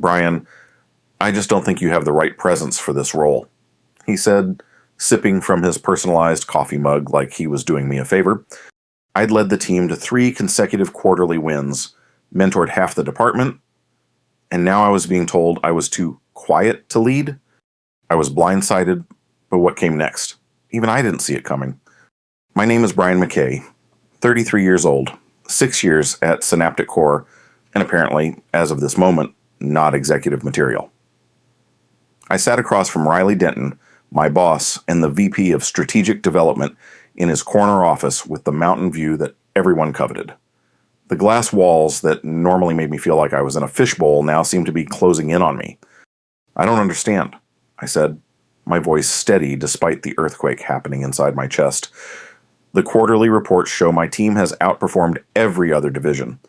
"Brian, I just don't think you have the right presence for this role," he said, sipping from his personalized coffee mug like he was doing me a favor. I'd led the team to 3 consecutive quarterly wins, mentored half the department, and now I was being told I was too quiet to lead. I was blindsided by what came next. Even I didn't see it coming. My name is Brian McKay, 33 years old, 6 years at Synaptic Core, and apparently, as of this moment, not executive material. I sat across from Riley Denton, my boss, and the VP of Strategic Development in his corner office with the mountain view that everyone coveted. The glass walls that normally made me feel like I was in a fishbowl now seemed to be closing in on me. "I don't understand," I said, my voice steady despite the earthquake happening inside my chest. "The quarterly reports show my team has outperformed every other division.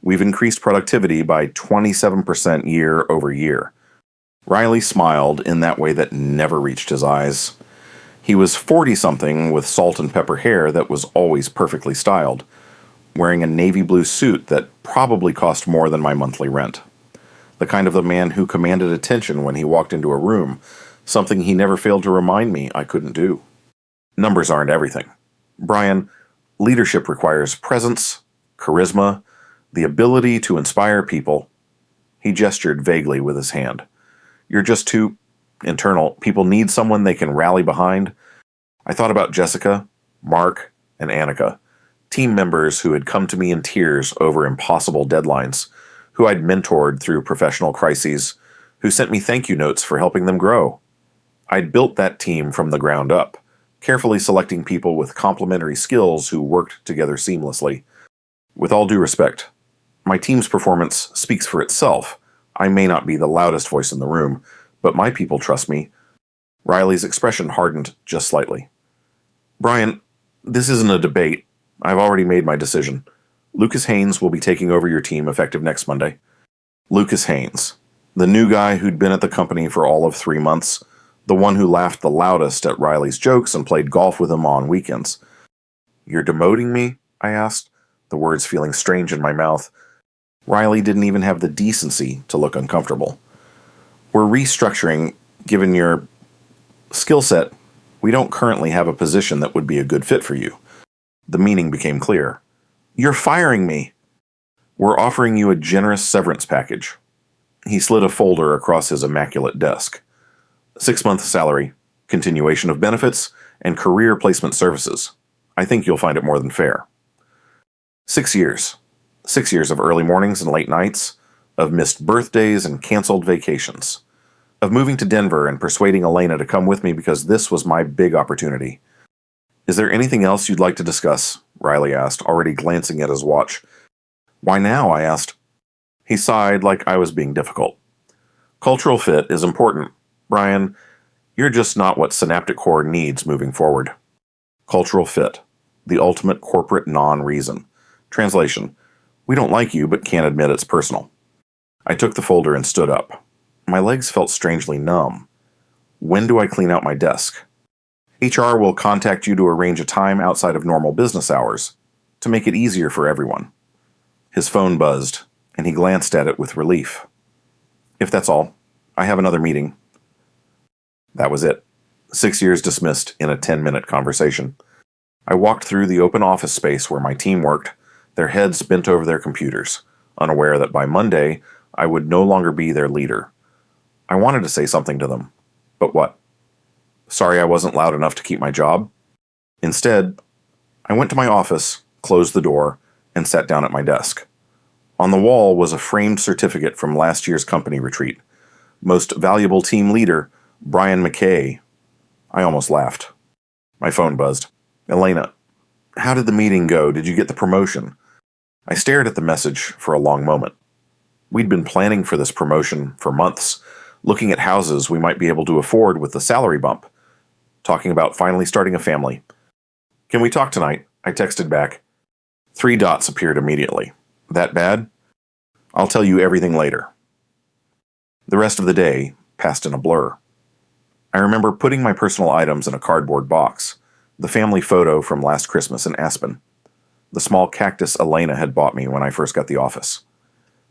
We've increased productivity by 27% year over year." Riley smiled in that way that never reached his eyes. He was 40-something with salt and pepper hair that was always perfectly styled, wearing a navy blue suit that probably cost more than my monthly rent. The kind of a man who commanded attention when he walked into a room, something he never failed to remind me I couldn't do. "Numbers aren't everything. Brian, leadership requires presence, charisma, the ability to inspire people." He gestured vaguely with his hand. "You're just too internal. People need someone they can rally behind." I thought about Jessica, Mark, and Annika, team members who had come to me in tears over impossible deadlines, who I'd mentored through professional crises, who sent me thank you notes for helping them grow. I'd built that team from the ground up, carefully selecting people with complementary skills who worked together seamlessly. With all due respect, my team's performance speaks for itself. I may not be the loudest voice in the room, but my people trust me. Riley's expression hardened just slightly. "Brian, this isn't a debate. I've already made my decision. Lucas Haynes will be taking over your team effective next Monday." Lucas Haynes, the new guy who'd been at the company for all of 3 months, the one who laughed the loudest at Riley's jokes and played golf with him on weekends. "You're demoting me?" I asked, the words feeling strange in my mouth. Riley didn't even have the decency to look uncomfortable. "We're restructuring. Given your skill set, we don't currently have a position that would be a good fit for you." The meaning became clear. "You're firing me." "We're offering you a generous severance package." He slid a folder across his immaculate desk. 6-month salary, continuation of benefits, and career placement services. I think you'll find it more than fair. 6 years. 6 years of early mornings and late nights, of missed birthdays and canceled vacations, of moving to Denver and persuading Elena to come with me because this was my big opportunity. "Is there anything else you'd like to discuss?" Riley asked, already glancing at his watch. "Why now?" I asked. He sighed like I was being difficult. "Cultural fit is important. Brian, you're just not what Synaptic Core needs moving forward." Cultural fit, the ultimate corporate non-reason. Translation: we don't like you but can't admit it's personal. I took the folder and stood up. My legs felt strangely numb. When do I clean out my desk? HR will contact you to arrange a time outside of normal business hours, to make it easier for everyone. His phone buzzed, and he glanced at it with relief. "If that's all, I have another meeting." That was it. 6 years dismissed in a 10-minute conversation. I walked through the open office space where my team worked, their heads bent over their computers, unaware that by Monday I would no longer be their leader. I wanted to say something to them, but what? Sorry I wasn't loud enough to keep my job? Instead, I went to my office, closed the door, and sat down at my desk. On the wall was a framed certificate from last year's company retreat. Most valuable team leader, Brian McKay. I almost laughed. My phone buzzed. "Elena, how did the meeting go? Did you get the promotion?" I stared at the message for a long moment. We'd been planning for this promotion for months, looking at houses we might be able to afford with the salary bump, talking about finally starting a family. "Can we talk tonight?" I texted back. 3 dots appeared immediately. "That bad?" "I'll tell you everything later." The rest of the day passed in a blur. I remember putting my personal items in a cardboard box, the family photo from last Christmas in Aspen, the small cactus Elena had bought me when I first got the office.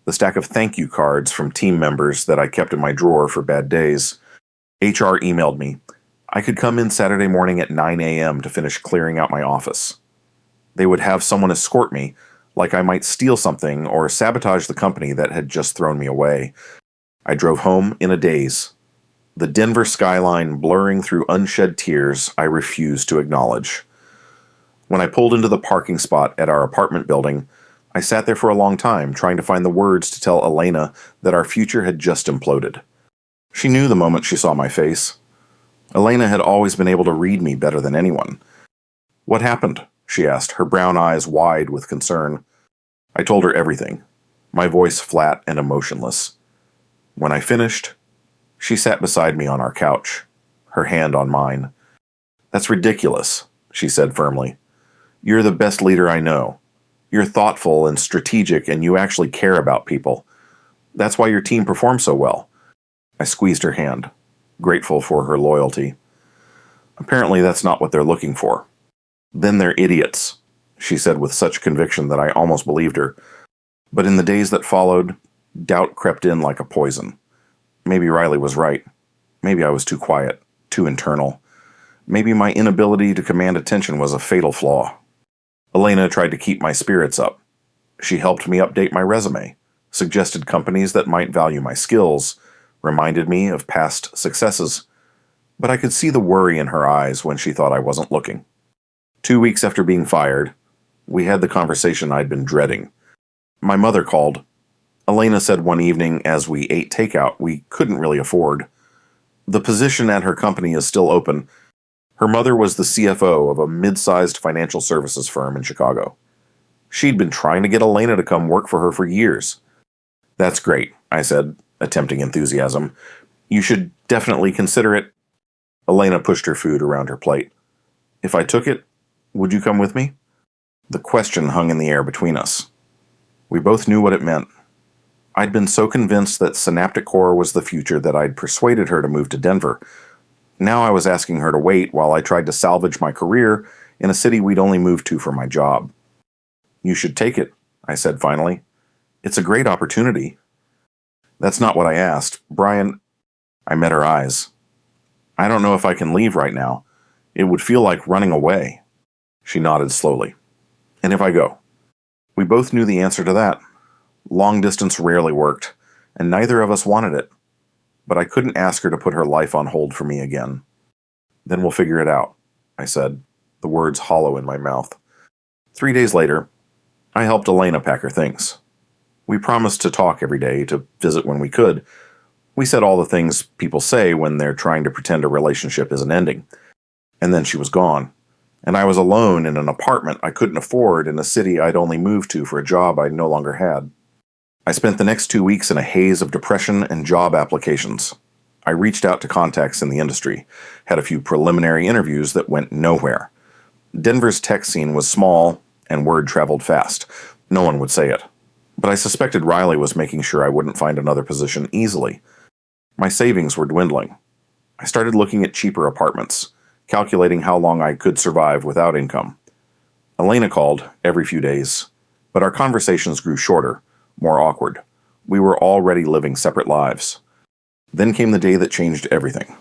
the stack of thank you cards from team members that I kept in my drawer for bad days. HR emailed me. I could come in Saturday morning at 9 a.m. to finish clearing out my office. They would have someone escort me, like I might steal something or sabotage the company that had just thrown me away. I drove home in a daze. The Denver skyline blurring through unshed tears I refused to acknowledge. When I pulled into the parking spot at our apartment building, I sat there for a long time trying to find the words to tell Elena that our future had just imploded. She knew the moment she saw my face. Elena had always been able to read me better than anyone. "What happened?" she asked, her brown eyes wide with concern. I told her everything, my voice flat and emotionless. When I finished, she sat beside me on our couch, her hand on mine. "That's ridiculous," she said firmly. "You're the best leader I know. You're thoughtful and strategic, and you actually care about people. That's why your team performs so well." I squeezed her hand, grateful for her loyalty. "Apparently that's not what they're looking for." "Then they're idiots," she said with such conviction that I almost believed her. But in the days that followed, doubt crept in like a poison. Maybe Riley was right. Maybe I was too quiet, too internal. Maybe my inability to command attention was a fatal flaw. Elena tried to keep my spirits up. She helped me update my resume, suggested companies that might value my skills, reminded me of past successes. But I could see the worry in her eyes when she thought I wasn't looking. 2 weeks after being fired, we had the conversation I'd been dreading. My mother called. Elena said one evening as we ate takeout we couldn't really afford. The position at her company is still open. Her mother was the CFO of a mid-sized financial services firm in Chicago. She'd been trying to get Elena to come work for her for years. "That's great," I said, attempting enthusiasm. "You should definitely consider it." Elena pushed her food around her plate. "If I took it, would you come with me?" The question hung in the air between us. We both knew what it meant. I'd been so convinced that Synaptic Core was the future that I'd persuaded her to move to Denver. Now I was asking her to wait while I tried to salvage my career in a city we'd only moved to for my job. "You should take it," I said finally. "It's a great opportunity." "That's not what I asked. Brian," I met her eyes. "I don't know if I can leave right now. It would feel like running away." She nodded slowly. "And if I go?" We both knew the answer to that. Long distance rarely worked, and neither of us wanted it. But I couldn't ask her to put her life on hold for me again. "Then we'll figure it out," I said, the words hollow in my mouth. 3 days later, I helped Elena pack her things. We promised to talk every day, to visit when we could. We said all the things people say when they're trying to pretend a relationship isn't ending. And then she was gone. And I was alone in an apartment I couldn't afford in a city I'd only moved to for a job I no longer had. I spent the next 2 weeks in a haze of depression and job applications. I reached out to contacts in the industry, had a few preliminary interviews that went nowhere. Denver's tech scene was small, and word traveled fast. No one would say it. But I suspected Riley was making sure I wouldn't find another position easily. My savings were dwindling. I started looking at cheaper apartments, calculating how long I could survive without income. Elena called every few days, but our conversations grew shorter, more awkward. We were already living separate lives. Then came the day that changed everything.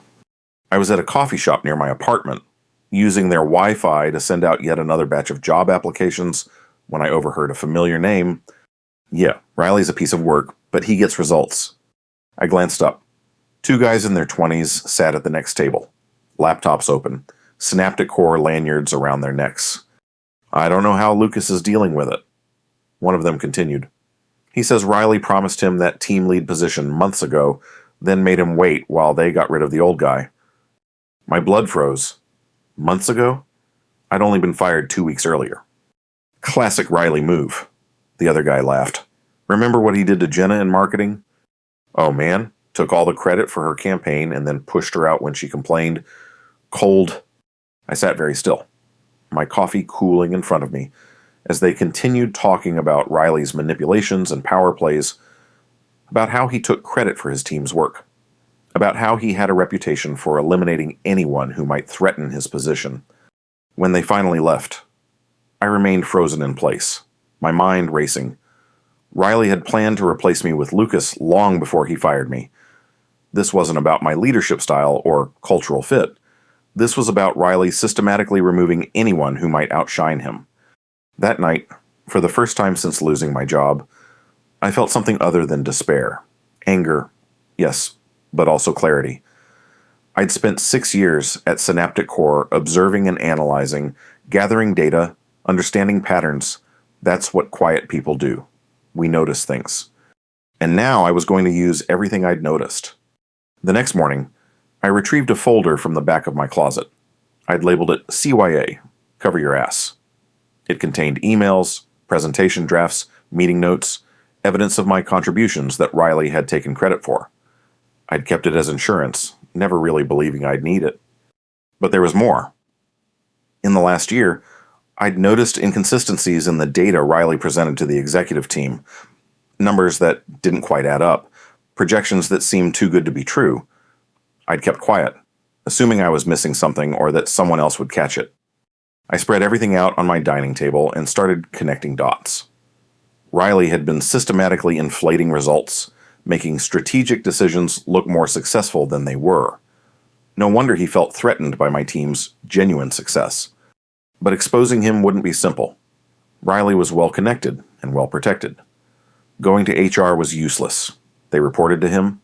I was at a coffee shop near my apartment, using their Wi-Fi to send out yet another batch of job applications, when I overheard a familiar name. Yeah, Riley's a piece of work, but he gets results. I glanced up. 2 guys in their 20s sat at the next table, laptops open, Synaptic Core lanyards around their necks. "I don't know how Lucas is dealing with it." One of them continued. "He says Riley promised him that team lead position months ago, then made him wait while they got rid of the old guy." My blood froze. Months ago? I'd only been fired 2 weeks earlier. "Classic Riley move," the other guy laughed. "Remember what he did to Jenna in marketing?" "Oh man, took all the credit for her campaign and then pushed her out when she complained. Cold." I sat very still, my coffee cooling in front of me, as they continued talking about Riley's manipulations and power plays, about how he took credit for his team's work, about how he had a reputation for eliminating anyone who might threaten his position. When they finally left, I remained frozen in place, my mind racing. Riley had planned to replace me with Lucas long before he fired me. This wasn't about my leadership style or cultural fit. This was about Riley systematically removing anyone who might outshine him. That night, for the first time since losing my job, I felt something other than despair. Anger, yes, but also clarity. I'd spent 6 years at Synaptic Core observing and analyzing, gathering data, understanding patterns. That's what quiet people do. We notice things. And now I was going to use everything I'd noticed. The next morning, I retrieved a folder from the back of my closet. I'd labeled it CYA, cover your ass. It contained emails, presentation drafts, meeting notes, evidence of my contributions that Riley had taken credit for. I'd kept it as insurance, never really believing I'd need it. But there was more. In the last year, I'd noticed inconsistencies in the data Riley presented to the executive team, numbers that didn't quite add up, projections that seemed too good to be true. I'd kept quiet, assuming I was missing something or that someone else would catch it. I spread everything out on my dining table and started connecting dots. Riley had been systematically inflating results, making strategic decisions look more successful than they were. No wonder he felt threatened by my team's genuine success. But exposing him wouldn't be simple. Riley was well connected and well protected. Going to HR was useless. They reported to him.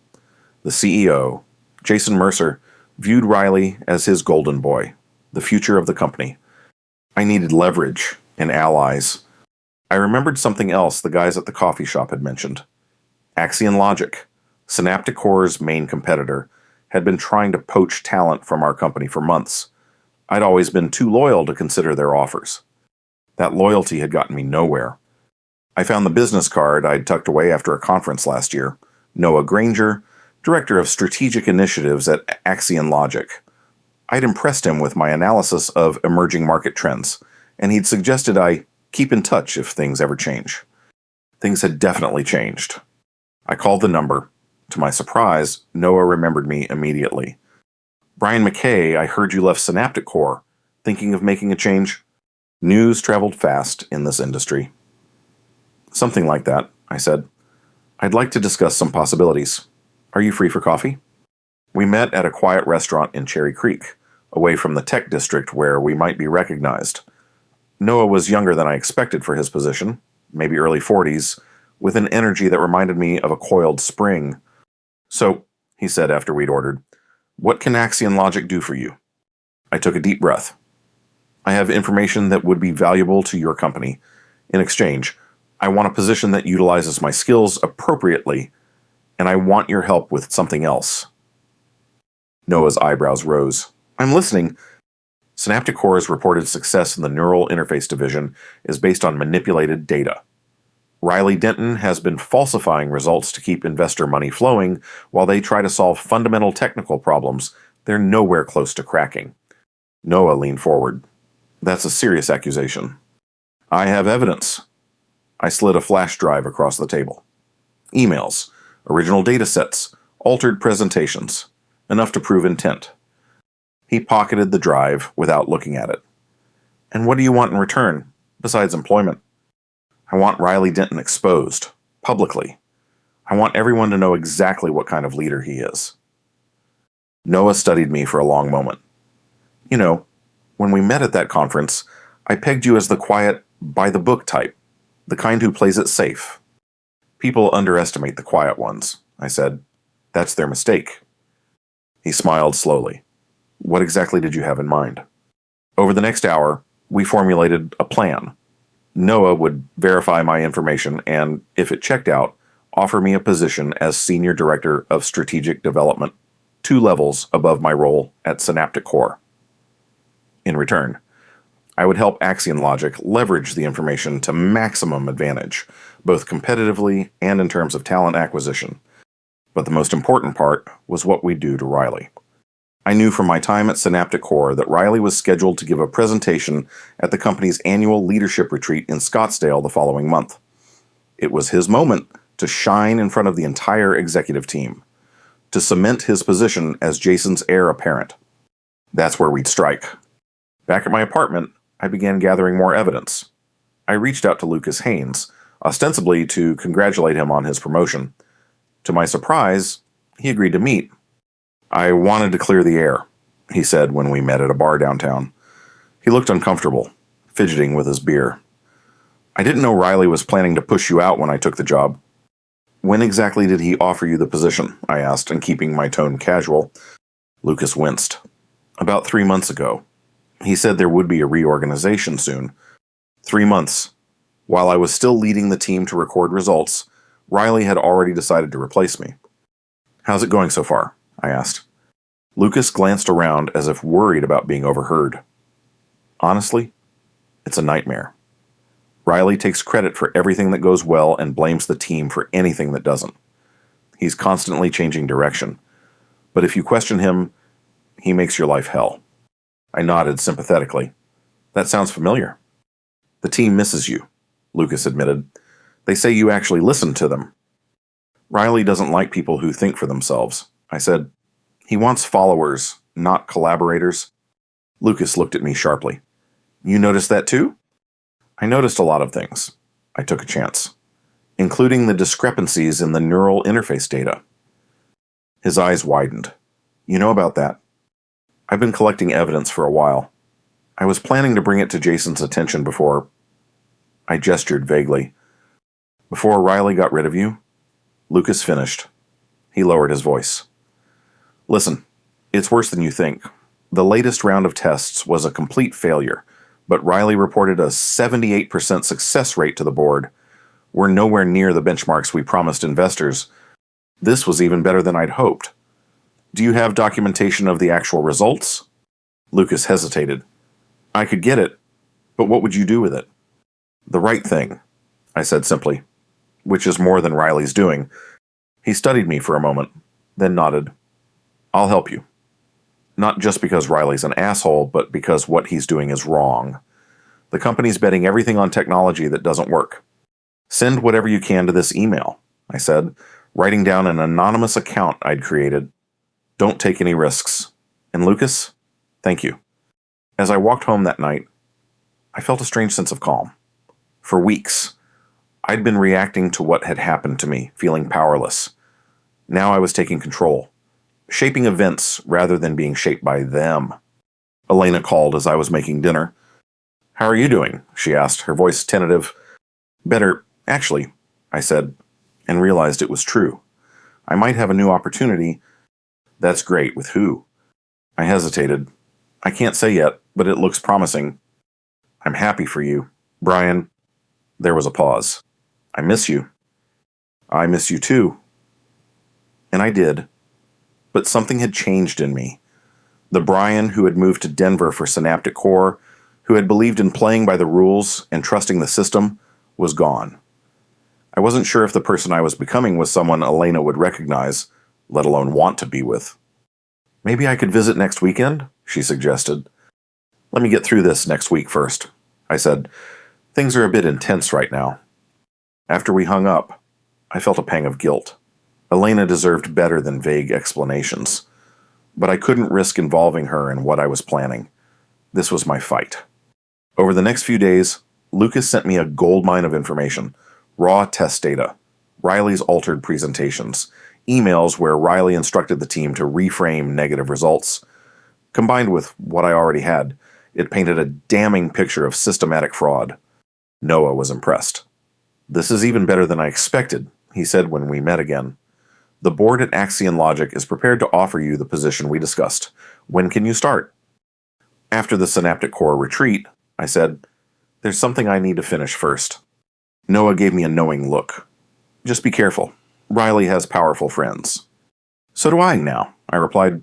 The CEO, Jason Mercer, viewed Riley as his golden boy, the future of the company. I needed leverage and allies. I remembered something else the guys at the coffee shop had mentioned. Axion Logic, Synaptic Core's main competitor, had been trying to poach talent from our company for months. I'd always been too loyal to consider their offers. That loyalty had gotten me nowhere. I found the business card I'd tucked away after a conference last year. Noah Granger, Director of Strategic Initiatives at Axion Logic. I'd impressed him with my analysis of emerging market trends, and he'd suggested I keep in touch if things ever change. Things had definitely changed. I called the number. To my surprise, Noah remembered me immediately. "Brian McKay, I heard you left Synaptic Core. Thinking of making a change?" News traveled fast in this industry. "Something like that," I said. "I'd like to discuss some possibilities. Are you free for coffee?" We met at a quiet restaurant in Cherry Creek, away from the tech district where we might be recognized. Noah was younger than I expected for his position, maybe early 40s, with an energy that reminded me of a coiled spring. "So," he said after we'd ordered, "what can Axion Logic do for you?" I took a deep breath. "I have information that would be valuable to your company. In exchange, I want a position that utilizes my skills appropriately, and I want your help with something else." Noah's eyebrows rose. "I'm listening." Synaptic Core's reported success in the Neural Interface Division is based on manipulated data. Riley Denton has been falsifying results to keep investor money flowing while they try to solve fundamental technical problems they're nowhere close to cracking. Noah leaned forward. "That's a serious accusation." "I have evidence." I slid a flash drive across the table. Emails, original data sets, altered presentations, enough to prove intent. He pocketed the drive without looking at it. "And what do you want in return, besides employment?" "I want Riley Denton exposed, publicly. I want everyone to know exactly what kind of leader he is." Noah studied me for a long moment. "You know, when we met at that conference, I pegged you as the quiet, by-the-book type, the kind who plays it safe. People underestimate the quiet ones," I said. "That's their mistake." He smiled slowly. "What exactly did you have in mind?" Over the next hour, we formulated a plan. Noah would verify my information and, if it checked out, offer me a position as Senior Director of Strategic Development, 2 levels above my role at Synaptic Core. In return, I would help Axion Logic leverage the information to maximum advantage, both competitively and in terms of talent acquisition. But the most important part was what we'd do to Riley. I knew from my time at Synaptic Core that Riley was scheduled to give a presentation at the company's annual leadership retreat in Scottsdale the following month. It was his moment to shine in front of the entire executive team, to cement his position as Jason's heir apparent. That's where we'd strike. Back at my apartment, I began gathering more evidence. I reached out to Lucas Haynes, ostensibly to congratulate him on his promotion. To my surprise, he agreed to meet. "I wanted to clear the air," he said when we met at a bar downtown. He looked uncomfortable, fidgeting with his beer. "I didn't know Riley was planning to push you out when I took the job." "When exactly did he offer you the position?" I asked, and keeping my tone casual. Lucas winced. "About 3 months ago. He said there would be a reorganization soon." 3 months. While I was still leading the team to record results, Riley had already decided to replace me. "How's it going so far?" I asked. Lucas glanced around as if worried about being overheard. "Honestly, it's a nightmare. Riley takes credit for everything that goes well and blames the team for anything that doesn't. He's constantly changing direction. But if you question him, he makes your life hell." I nodded sympathetically. "That sounds familiar." "The team misses you," Lucas admitted. "They say you actually listen to them." "Riley doesn't like people who think for themselves," I said. "He wants followers, not collaborators." Lucas looked at me sharply. "You noticed that too?" "I noticed a lot of things." I took a chance, including the discrepancies in the neural interface data. His eyes widened. "You know about that?" "I've been collecting evidence for a while. I was planning to bring it to Jason's attention before—" I gestured vaguely. "Before Riley got rid of you?" Lucas finished. He lowered his voice. "Listen, it's worse than you think. The latest round of tests was a complete failure, but Riley reported a 78% success rate to the board. We're nowhere near the benchmarks we promised investors. This was even better than I'd hoped. Do you have documentation of the actual results?" Lucas hesitated. "I could get it, but what would you do with it?" "The right thing," I said simply, "which is more than Riley's doing." He studied me for a moment, then nodded. "I'll help you. Not just because Riley's an asshole, but because what he's doing is wrong. The company's betting everything on technology that doesn't work. Send whatever you can to this email," I said, writing down an anonymous account I'd created. "Don't take any risks. And Lucas, thank you." As I walked home that night, I felt a strange sense of calm. For weeks, I'd been reacting to what had happened to me, feeling powerless. Now I was taking control, shaping events rather than being shaped by them. Elena called as I was making dinner. "How are you doing?" she asked, her voice tentative. "Better, actually," I said, and realized it was true. "I might have a new opportunity." "That's great. With who?" I hesitated. "I can't say yet, but it looks promising." "I'm happy for you. Brian." There was a pause. "I miss you." "I miss you too." And I did. But something had changed in me. The Brian who had moved to Denver for Synaptic Core, who had believed in playing by the rules and trusting the system, was gone. I wasn't sure if the person I was becoming was someone Elena would recognize, let alone want to be with. "Maybe I could visit next weekend?" she suggested. "Let me get through this next week first," I said. "Things are a bit intense right now." After we hung up, I felt a pang of guilt. Elena deserved better than vague explanations. But I couldn't risk involving her in what I was planning. This was my fight. Over the next few days, Lucas sent me a goldmine of information. Raw test data, Riley's altered presentations, emails where Riley instructed the team to reframe negative results. Combined with what I already had, it painted a damning picture of systematic fraud. Noah was impressed. "This is even better than I expected," he said when we met again. "The board at Axion Logic is prepared to offer you the position we discussed. When can you start?" "After the Synaptic Core retreat," I said. "There's something I need to finish first." Noah gave me a knowing look. "Just be careful. Riley has powerful friends." "So do I now," I replied.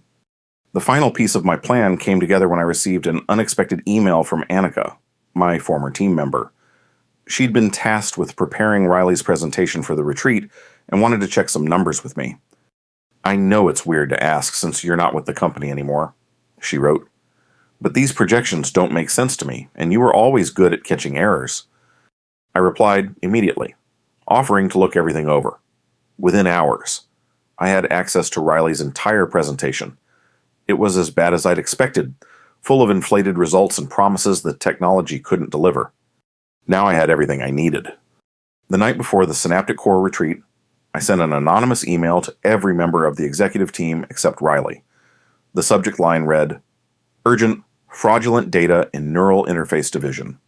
The final piece of my plan came together when I received an unexpected email from Annika, my former team member. She'd been tasked with preparing Riley's presentation for the retreat and wanted to check some numbers with me. "I know it's weird to ask since you're not with the company anymore," she wrote. "But these projections don't make sense to me, and you were always good at catching errors." I replied immediately, offering to look everything over. Within hours, I had access to Riley's entire presentation. It was as bad as I'd expected, full of inflated results and promises the technology couldn't deliver. Now I had everything I needed. The night before the Synaptic Core retreat, I sent an anonymous email to every member of the executive team except Riley. The subject line read, "Urgent, fraudulent data in neural interface division."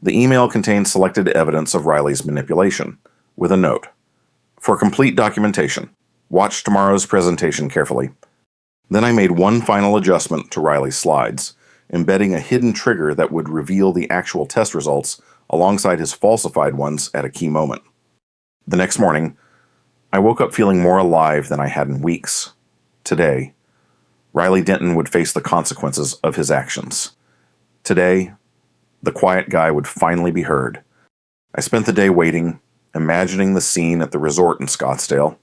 The email contained selected evidence of Riley's manipulation, with a note. "For complete documentation, watch tomorrow's presentation carefully." Then I made one final adjustment to Riley's slides, embedding a hidden trigger that would reveal the actual test results alongside his falsified ones at a key moment. The next morning, I woke up feeling more alive than I had in weeks. Today, Riley Denton would face the consequences of his actions. Today, the quiet guy would finally be heard. I spent the day waiting, imagining the scene at the resort in Scottsdale,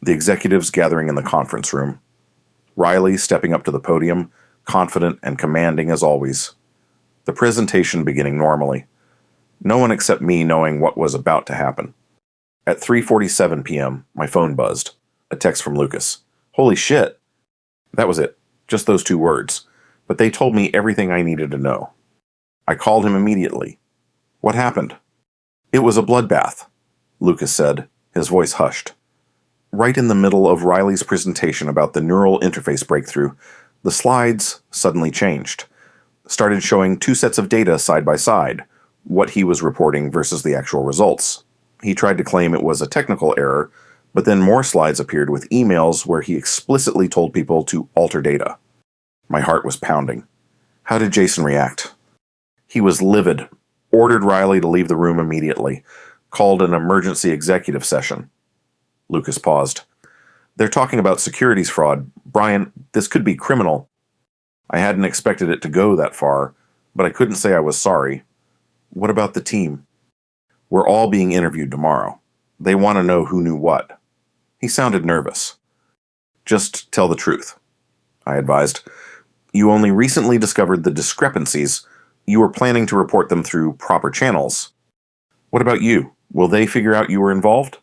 the executives gathering in the conference room, Riley stepping up to the podium, confident and commanding as always, the presentation beginning normally, no one except me knowing what was about to happen. At 3:47 p.m., my phone buzzed. A text from Lucas. "Holy shit!" That was it. Just those two words. But they told me everything I needed to know. I called him immediately. "What happened?" "It was a bloodbath," Lucas said, his voice hushed. Right in the middle of Riley's presentation about the neural interface breakthrough, the slides suddenly changed. Started showing two sets of data side by side, what he was reporting versus the actual results. He tried to claim it was a technical error, but then more slides appeared with emails where he explicitly told people to alter data. My heart was pounding. How did Jason react? He was livid, ordered Riley to leave the room immediately, called an emergency executive session. Lucas paused. "They're talking about securities fraud. Brian, this could be criminal." I hadn't expected it to go that far, but I couldn't say I was sorry. "What about the team?" "We're all being interviewed tomorrow. They want to know who knew what." He sounded nervous. "Just tell the truth," I advised. "You only recently discovered the discrepancies. You were planning to report them through proper channels. What about you? Will they figure out you were involved?"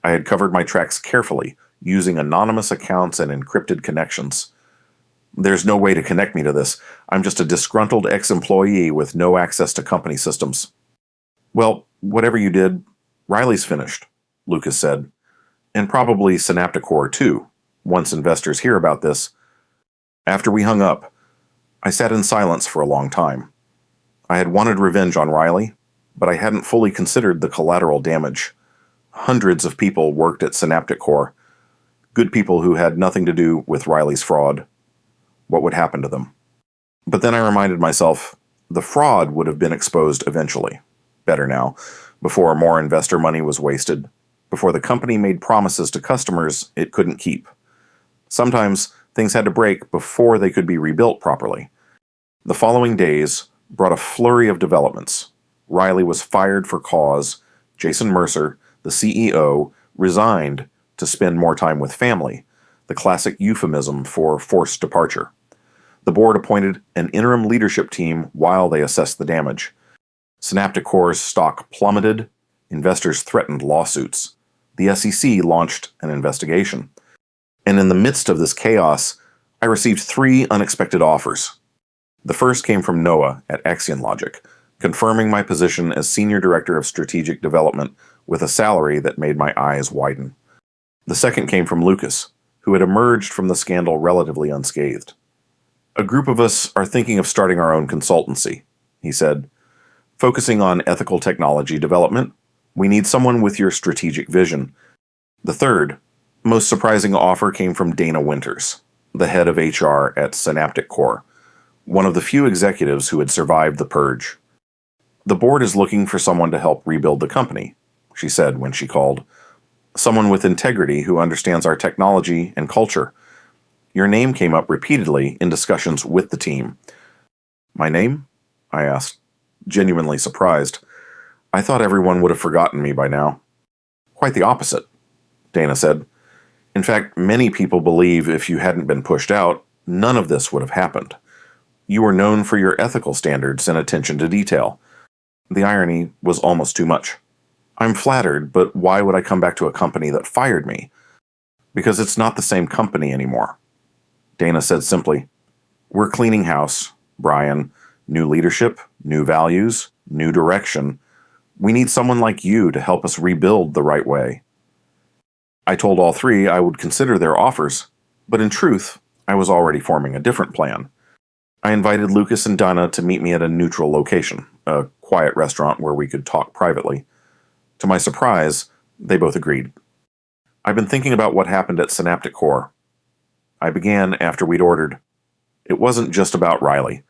I had covered my tracks carefully, using anonymous accounts and encrypted connections. "There's no way to connect me to this. I'm just a disgruntled ex-employee with no access to company systems." "Well, whatever you did, Riley's finished," Lucas said. "And probably Synaptic Core too, once investors hear about this." After we hung up, I sat in silence for a long time. I had wanted revenge on Riley, but I hadn't fully considered the collateral damage. Hundreds of people worked at Synaptic Core, good people who had nothing to do with Riley's fraud. What would happen to them? But then I reminded myself, the fraud would have been exposed eventually. Better now, before more investor money was wasted, before the company made promises to customers it couldn't keep. Sometimes things had to break before they could be rebuilt properly. The following days brought a flurry of developments. Riley was fired for cause. Jason Mercer, the CEO, resigned to spend more time with family, the classic euphemism for forced departure. The board appointed an interim leadership team while they assessed the damage. Synaptic Core's stock plummeted. Investors threatened lawsuits. The SEC launched an investigation. And in the midst of this chaos, I received 3 unexpected offers. The first came from Noah at Axion Logic, confirming my position as Senior Director of Strategic Development with a salary that made my eyes widen. The second came from Lucas, who had emerged from the scandal relatively unscathed. "A group of us are thinking of starting our own consultancy," he said. "Focusing on ethical technology development. We need someone with your strategic vision." The third, most surprising offer came from Dana Winters, the head of HR at Synaptic Core, one of the few executives who had survived the purge. "The board is looking for someone to help rebuild the company," she said when she called. "Someone with integrity who understands our technology and culture. Your name came up repeatedly in discussions with the team." "My name?" I asked, genuinely surprised. I thought everyone would have forgotten me by now. "Quite the opposite," Dana said. "In fact, many people believe if you hadn't been pushed out, none of this would have happened. You were known for your ethical standards and attention to detail." The irony was almost too much. "I'm flattered, but why would I come back to a company that fired me?" "Because it's not the same company anymore," Dana said simply. "We're cleaning house, Brian. New leadership, new values, new direction. We need someone like you to help us rebuild the right way. I told all three I would consider their offers, but in truth, I was already forming a different plan. I invited Lucas and Donna to meet me at a neutral location, a quiet restaurant where we could talk privately. To my surprise, they both agreed. I've been thinking about what happened at Synaptic Core. I began after we'd ordered. It wasn't just about Riley.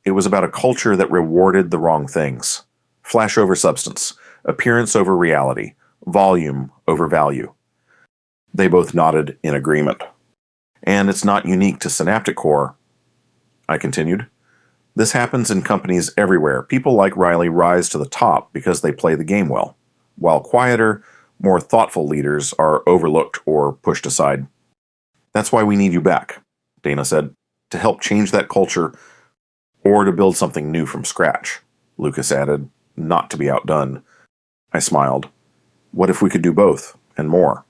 It was about a culture that rewarded the wrong things. Flash over substance, appearance over reality, volume over value. They both nodded in agreement. And it's not unique to Synaptic Core, I continued. This happens in companies everywhere. People like Riley rise to the top because they play the game well, while quieter, more thoughtful leaders are overlooked or pushed aside. That's why we need you back, Dana said, to help change that culture or to build something new from scratch. Lucas added, not to be outdone. I smiled. What if we could do both, and more?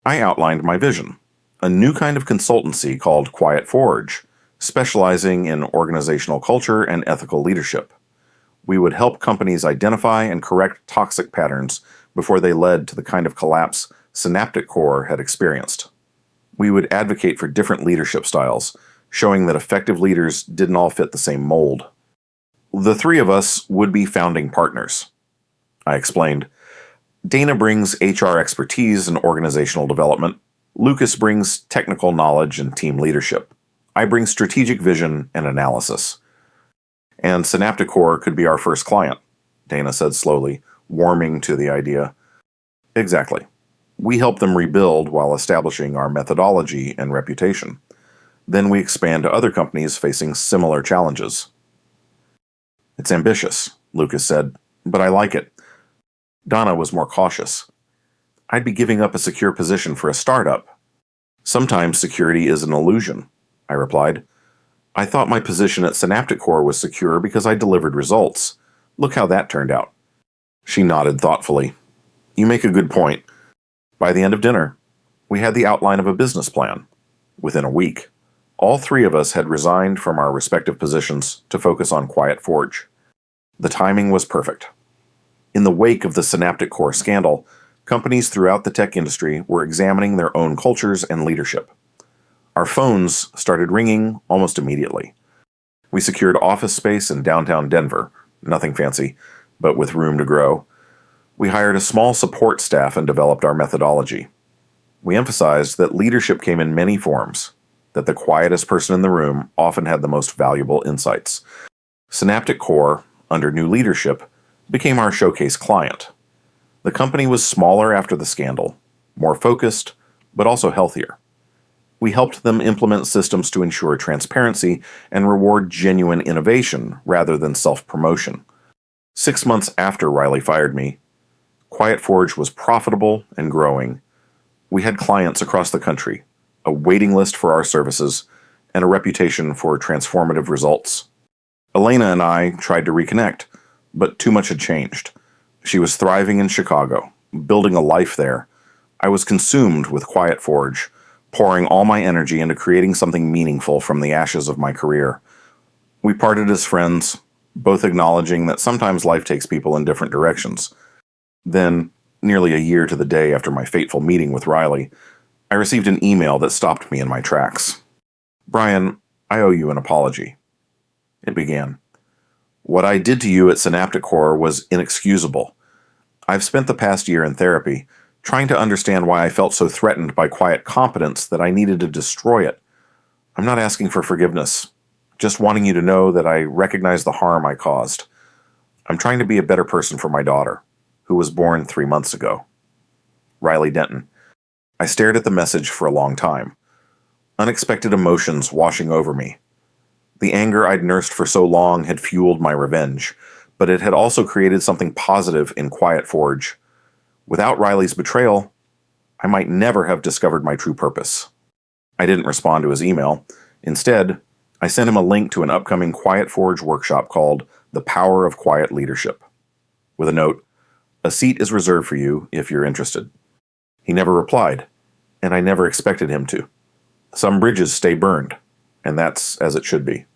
I outlined my vision, a new kind of consultancy called Quiet Forge, specializing in organizational culture and ethical leadership. We would help companies identify and correct toxic patterns before they led to the kind of collapse Synaptic Core had experienced. We would advocate for different leadership styles, showing that effective leaders didn't all fit the same mold. The three of us would be founding partners. I explained. Dana brings HR expertise and organizational development. Lucas brings technical knowledge and team leadership. I bring strategic vision and analysis. And Synaptic Core could be our first client, Dana said slowly, warming to the idea. Exactly. We help them rebuild while establishing our methodology and reputation. Then we expand to other companies facing similar challenges. It's ambitious, Lucas said, but I like it. Donna was more cautious. I'd be giving up a secure position for a startup. Sometimes security is an illusion, I replied. I thought my position at Synaptic Core was secure because I delivered results. Look how that turned out. She nodded thoughtfully. You make a good point. By the end of dinner, we had the outline of a business plan. Within a week, all three of us had resigned from our respective positions to focus on Quiet Forge. The timing was perfect. In the wake of the Synaptic Core scandal, companies throughout the tech industry were examining their own cultures and leadership. Our phones started ringing almost immediately. We secured office space in downtown Denver, nothing fancy, but with room to grow. We hired a small support staff and developed our methodology. We emphasized that leadership came in many forms, that the quietest person in the room often had the most valuable insights. Synaptic Core, under new leadership, became our showcase client. The company was smaller after the scandal, more focused, but also healthier. We helped them implement systems to ensure transparency and reward genuine innovation rather than self-promotion. 6 months after Riley fired me, Quiet Forge was profitable and growing. We had clients across the country, a waiting list for our services, and a reputation for transformative results. Elena and I tried to reconnect, but too much had changed. She was thriving in Chicago, building a life there. I was consumed with Quiet Forge, pouring all my energy into creating something meaningful from the ashes of my career. We parted as friends, both acknowledging that sometimes life takes people in different directions. Then, nearly a year to the day after my fateful meeting with Riley, I received an email that stopped me in my tracks. Brian, I owe you an apology. It began. What I did to you at Synaptic Core was inexcusable. I've spent the past year in therapy, trying to understand why I felt so threatened by quiet competence that I needed to destroy it. I'm not asking for forgiveness, just wanting you to know that I recognize the harm I caused. I'm trying to be a better person for my daughter, who was born 3 months ago. Riley Denton. I stared at the message for a long time. Unexpected emotions washing over me. The anger I'd nursed for so long had fueled my revenge, but it had also created something positive in Quiet Forge. Without Riley's betrayal, I might never have discovered my true purpose. I didn't respond to his email. Instead, I sent him a link to an upcoming Quiet Forge workshop called The Power of Quiet Leadership, with a note, "A seat is reserved for you if you're interested." He never replied, and I never expected him to. Some bridges stay burned, and that's as it should be.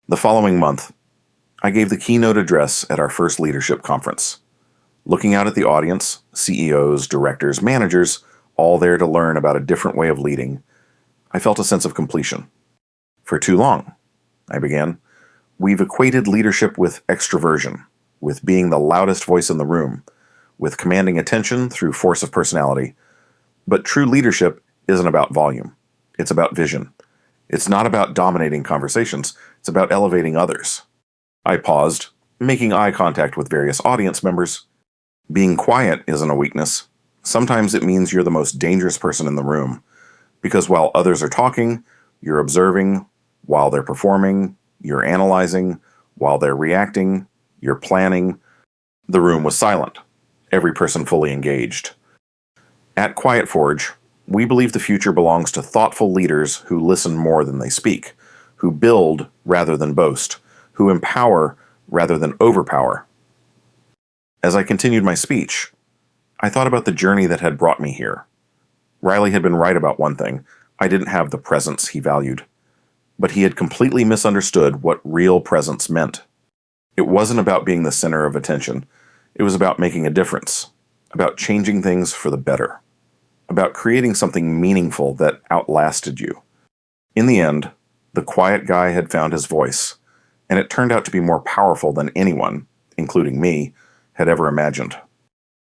The following month, I gave the keynote address at our first leadership conference. Looking out at the audience, CEOs, directors, managers, all there to learn about a different way of leading, I felt a sense of completion. For too long, I began, we've equated leadership with extroversion, with being the loudest voice in the room, with commanding attention through force of personality. But true leadership isn't about volume. It's about vision. It's not about dominating conversations. It's about elevating others. I paused, making eye contact with various audience members. Being quiet isn't a weakness. Sometimes it means you're the most dangerous person in the room, because while others are talking, you're observing. While they're performing, you're analyzing. While they're reacting, you're planning. The room was silent, every person fully engaged. At Quiet Forge, we believe the future belongs to thoughtful leaders who listen more than they speak, who build rather than boast, who empower rather than overpower. As I continued my speech, I thought about the journey that had brought me here. Riley had been right about one thing. I didn't have the presence he valued. But he had completely misunderstood what real presence meant. It wasn't about being the center of attention. It was about making a difference, about changing things for the better, about creating something meaningful that outlasted you. In the end, the quiet guy had found his voice, and it turned out to be more powerful than anyone, including me, had ever imagined.